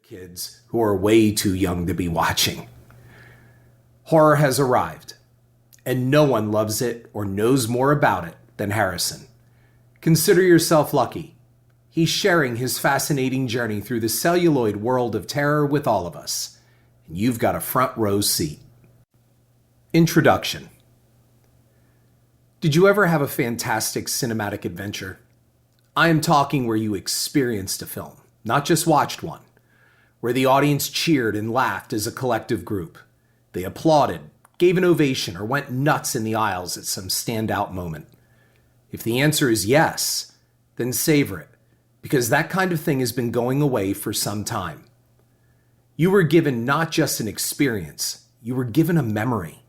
kids who are way too young to be watching. Horror has arrived, and no one loves it or knows more about it than Harrison. Consider yourself lucky. He's sharing his fascinating journey through the celluloid world of terror with all of us, and you've got a front row seat. Introduction. Did you ever have a fantastic cinematic adventure? I am talking where you experienced a film, not just watched one, where the audience cheered and laughed as a collective group. They applauded, gave an ovation, or went nuts in the aisles at some standout moment. If the answer is yes, then savor it, because that kind of thing has been going away for some time. You were given not just an experience, you were given a memory.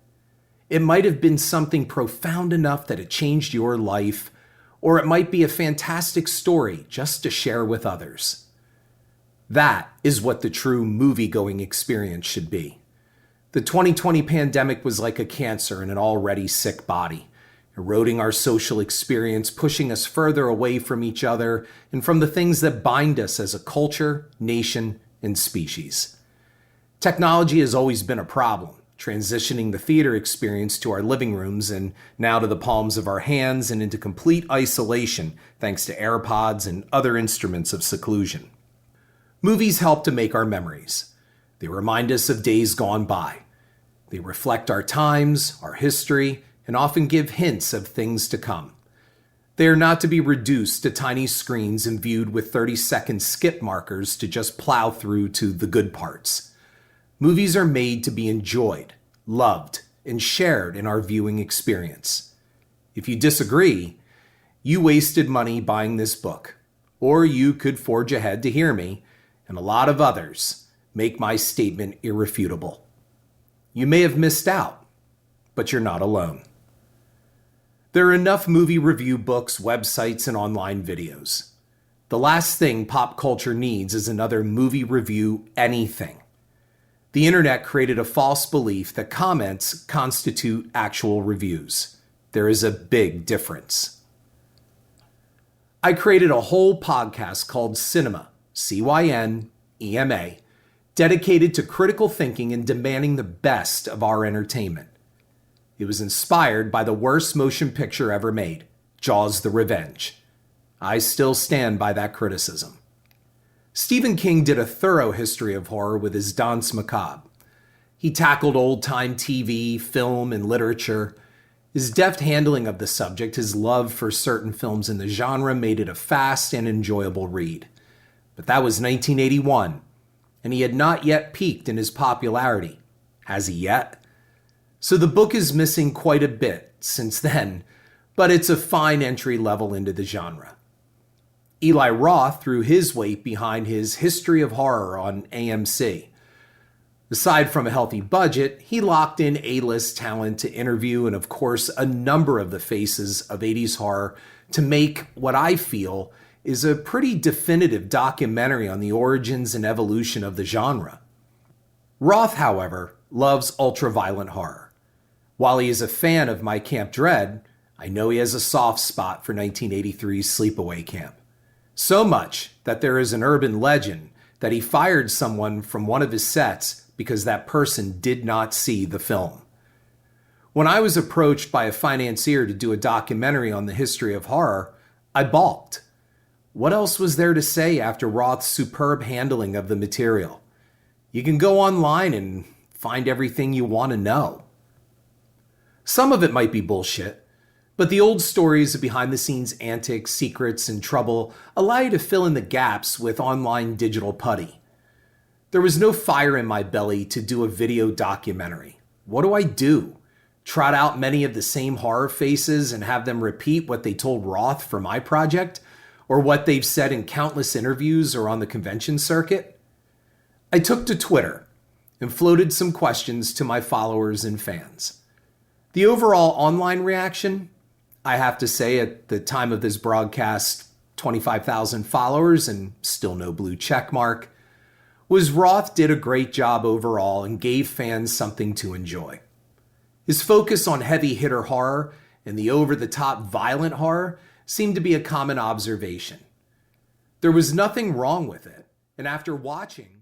It might have been something profound enough that it changed your life, or it might be a fantastic story just to share with others. That is what the true movie-going experience should be. The 2020 pandemic was like a cancer in an already sick body, eroding our social experience, pushing us further away from each other and from the things that bind us as a culture, nation, and species. Technology has always been a problem, transitioning the theater experience to our living rooms and now to the palms of our hands and into complete isolation thanks to AirPods and other instruments of seclusion. Movies help to make our memories. They remind us of days gone by. They reflect our times, our history, and often give hints of things to come. They are not to be reduced to tiny screens and viewed with 30-second skip markers to just plow through to the good parts. Movies are made to be enjoyed, loved, and shared in our viewing experience. If you disagree, you wasted money buying this book, or you could forge ahead to hear me, and a lot of others, make my statement irrefutable. You may have missed out, but you're not alone. There are enough movie review books, websites, and online videos. The last thing pop culture needs is another movie review anything. The internet created a false belief that comments constitute actual reviews. There is a big difference. I created a whole podcast called Cinema, CYNEMA, dedicated to critical thinking and demanding the best of our entertainment. It was inspired by the worst motion picture ever made, Jaws The Revenge. I still stand by that criticism. Stephen King did a thorough history of horror with his Danse Macabre. He tackled old-time TV, film, and literature. His deft handling of the subject, his love for certain films in the genre made it a fast and enjoyable read. But that was 1981, and he had not yet peaked in his popularity. Has he yet? So the book is missing quite a bit since then, but it's a fine entry level into the genre. Eli Roth threw his weight behind his History of Horror on AMC. Aside from a healthy budget, he locked in A-list talent to interview and, of course, a number of the faces of 80s horror to make what I feel is a pretty definitive documentary on the origins and evolution of the genre. Roth, however, loves ultra-violent horror. While he is a fan of My Camp Dread, I know he has a soft spot for 1983's Sleepaway Camp. So much that there is an urban legend that he fired someone from one of his sets because that person did not see the film. When I was approached by a financier to do a documentary on the history of horror, I balked. What else was there to say after Roth's superb handling of the material? You can go online and find everything you want to know. Some of it might be bullshit, but the old stories of behind-the-scenes antics, secrets, and trouble allow you to fill in the gaps with online digital putty. There was no fire in my belly to do a video documentary. What do I do? Trot out many of the same horror faces and have them repeat what they told Roth for my project? Or what they've said in countless interviews or on the convention circuit? I took to Twitter and floated some questions to my followers and fans. The overall online reaction, I have to say at the time of this broadcast, 25,000 followers and still no blue check mark, was Roth did a great job overall and gave fans something to enjoy. His focus on heavy hitter horror and the over-the-top violent horror seemed to be a common observation. There was nothing wrong with it, and after watching